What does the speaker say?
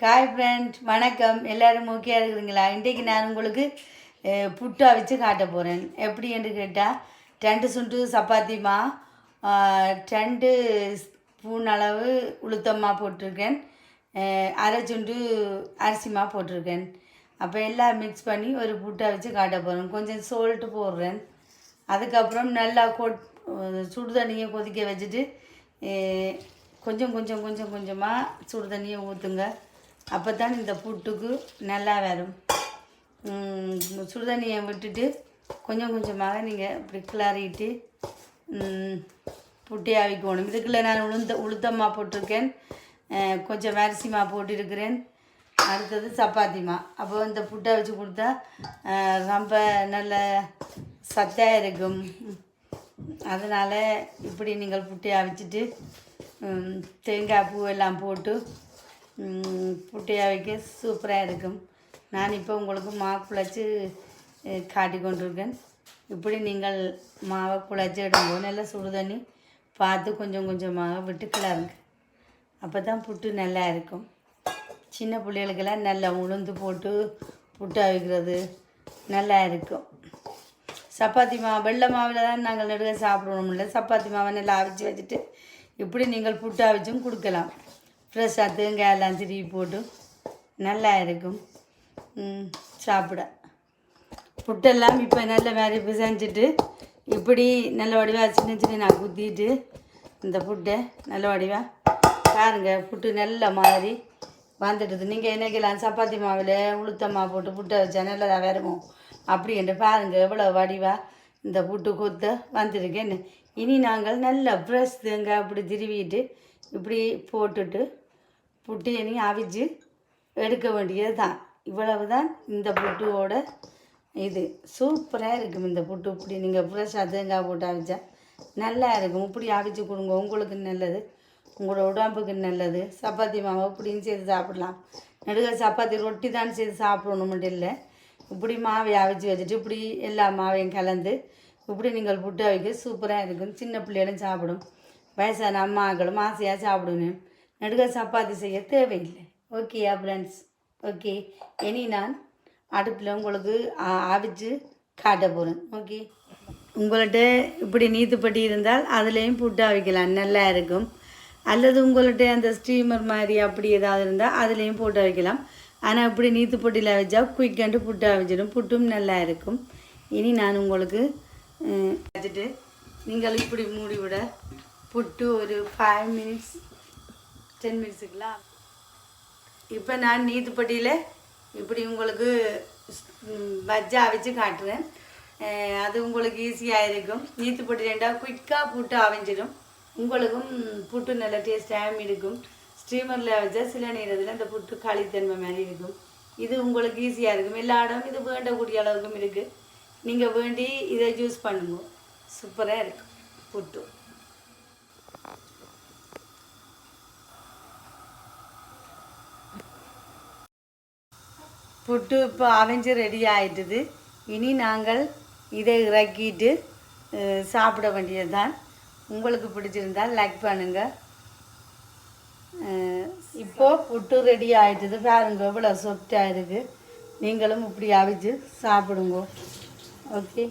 Hi friend, வணக்கம். எல்லோரும் okay இருக்குதுங்களா? இன்றைக்கு நான் உங்களுக்கு புட்டு அவிச்சு காட்ட போகிறேன். எப்படி என்று கேட்டால் 2 சுண்டு சப்பாத்தி மா, 2 ஸ்பூன் அளவு உளுத்தம்மா போட்டிருக்கேன், அரை சுண்டு அரிசி மா போட்டிருக்கேன். அப்போ எல்லாம் மிக்ஸ் பண்ணி ஒரு புட்டு அவிச்சு காட்ட போகிறேன். கொஞ்சம் சோல்ட்டு போடுறேன். அதுக்கப்புறம் நல்லா சுடு தண்ணியை கொதிக்க வச்சுட்டு கொஞ்சமாக சுடு தண்ணியை ஊற்றுங்க. அப்போ தான் இந்த புட்டுக்கு நல்லா வரும். சுடு தண்ணியை விட்டுட்டு கொஞ்சமாக நீங்கள் இப்படி கிளறிட்டு புட்டி அவிக்கணும். இதுக்குள்ளே நான் உளுத்தம்மா போட்டிருக்கேன், கொஞ்சம் அரிசிமா போட்டிருக்கிறேன், அடுத்தது சப்பாத்திமா. அப்போ இந்த புட்டை வச்சு கொடுத்தா ரொம்ப நல்ல சத்தாக இருக்கும். அதனால் இப்படி நீங்கள் புட்டி அவிச்சிட்டு தேங்காய் பூ எல்லாம் போட்டு புட்டியாக வைக்க சூப்பராக இருக்கும். நான் இப்போ உங்களுக்கு மாவு குழச்சி காட்டி கொண்டிருக்கேன். இப்படி நீங்கள் மாவை குழச்சி எடுக்கும்போது நல்லா சுடு தண்ணி பார்த்து கொஞ்சமாக விட்டு கிளறுங்க. அப்போ தான் புட்டு நல்லா இருக்கும். சின்ன பிள்ளைகளுக்கெல்லாம் நல்லா உளுந்து போட்டு புட்டு அவிக்கிறது நல்லா இருக்கும். சப்பாத்தி மாவு வெள்ளை மாவில் தான் நாங்கள் நடுக சாப்பிடணும்ல. சப்பாத்தி மாவை நல்லா அவிச்சு வச்சுட்டு இப்படி நீங்கள் புட்டு அவிச்சும் கொடுக்கலாம். ஃப்ரெஷ்ஷாக தேங்காய் எல்லாம் திருவி போட்டு நல்லா இருக்கும் சாப்பிட. புட்டெல்லாம் இப்போ நல்ல மாதிரி பிசைஞ்சிட்டு இப்படி நல்ல வடிவாக சின்ன நான் குத்திட்டு இந்த புட்டை நல்ல வடிவாக பாருங்கள். புட்டு நல்ல மாதிரி வந்துடுது. நீங்கள் என்னைக்கெல்லாம் சப்பாத்தி மாவில் உளுத்தம்மா போட்டு புட்டை வச்சா நல்லதாக வருமோ அப்படி என்று பாருங்கள். எவ்வளோ வடிவாக இந்த புட்டு கொத்த வந்துருக்கேன்னு. இனி நாங்கள் நல்ல ஃப்ரெஷ் தேங்காய் அப்படி திருவிட்டு இப்படி போட்டுட்டு புட்டு இனி அவிச்சு எடுக்க வேண்டியது தான். இவ்வளவு தான் இந்த புட்டுவோட இது. சூப்பராக இருக்கும் இந்த புட்டு. இப்படி நீங்கள் ஃப்ரெஷ்ஷாக தேங்காய் போட்டு அவிச்சா நல்லா இருக்கும். இப்படி அவிச்சு கொடுங்க, உங்களுக்கு நல்லது, உங்களோட உடம்புக்கு நல்லது. சப்பாத்தி மாவை இப்படின்னு செய்து சாப்பிடலாம். நடுக சப்பாத்தி ரொட்டி தான் செய்து சாப்பிடணும்னு இல்லை. இப்படி மாவை அவிச்சு வச்சுட்டு இப்படி எல்லா மாவையும் கலந்து இப்படி நீங்கள் புட்டு அவிக்க சூப்பராக இருக்கும். சின்ன பிள்ளைகளும் சாப்பிடும், வயசான அம்மாக்களும் ஆசையாக சாப்பிடணும். நடுக சப்பாத்தி செய்ய தேவையில்லை. ஓகேயா ஃப்ரெண்ட்ஸ்? ஓகே, இனி நான் அடுப்பில் உங்களுக்கு அவிச்சு காட்ட போகிறேன். ஓகே, உங்கள்கிட்ட இப்படி நீத்துப்பட்டி இருந்தால் அதுலேயும் புட்டு அவிக்கலாம், நல்லா இருக்கும். அல்லது உங்கள்கிட்ட அந்த ஸ்டீமர் மாதிரி அப்படி ஏதாவது இருந்தால் அதுலேயும் போட்டு அவிக்கலாம். ஆனால் இப்படி நீத்துப்பட்டியில் வச்சா குயிக்கண்டு புட்டு அவிச்சிடும், புட்டும் நல்லா இருக்கும். இனி நான் உங்களுக்கு வச்சுட்டு நீங்கள் இப்படி மூடி விட புட்டு ஒரு 5 மினிட்ஸ் 10 மினிட்ஸுக்கெலாம். இப்போ நான் நீத்துப்பட்டியில் இப்படி உங்களுக்கு வச்சு அவிச்சு காட்டுறேன். அது உங்களுக்கு ஈஸியாக இருக்கும். நீத்துப்பட்டி ரெண்டாவது குயிக்காக புட்டு அவிஞ்சிடும். உங்களுக்கும் புட்டு நல்ல டேஸ்டாகவும் இருக்கும். ஸ்டீமரில் வச்சா சில நேரத்தில் அந்த புட்டு களித்தன்மை மாதிரி இருக்கும். இது உங்களுக்கு ஈஸியாக இருக்கும். எல்லா இடமும் இது வேண்டக்கூடிய அளவுக்கும் இருக்குது. நீங்கள் வேண்டி இதை யூஸ் பண்ணுங்க, சூப்பராக இருக்கும் புட்டு. புட்டு இப்போ அவிஞ்சு ரெடி ஆகிட்டுது. இனி நாங்கள் இதை இறக்கிட்டு சாப்பிட வேண்டியது தான். உங்களுக்கு பிடிச்சிருந்தால் லைக் பண்ணுங்கள். இப்போது புட்டு ரெடி ஆகிட்டுது பாருங்க, இவ்வளோ சாஃப்டாக இருக்குது. நீங்களும் இப்படி அவிச்சு சாப்பிடுங்க. ஓகே.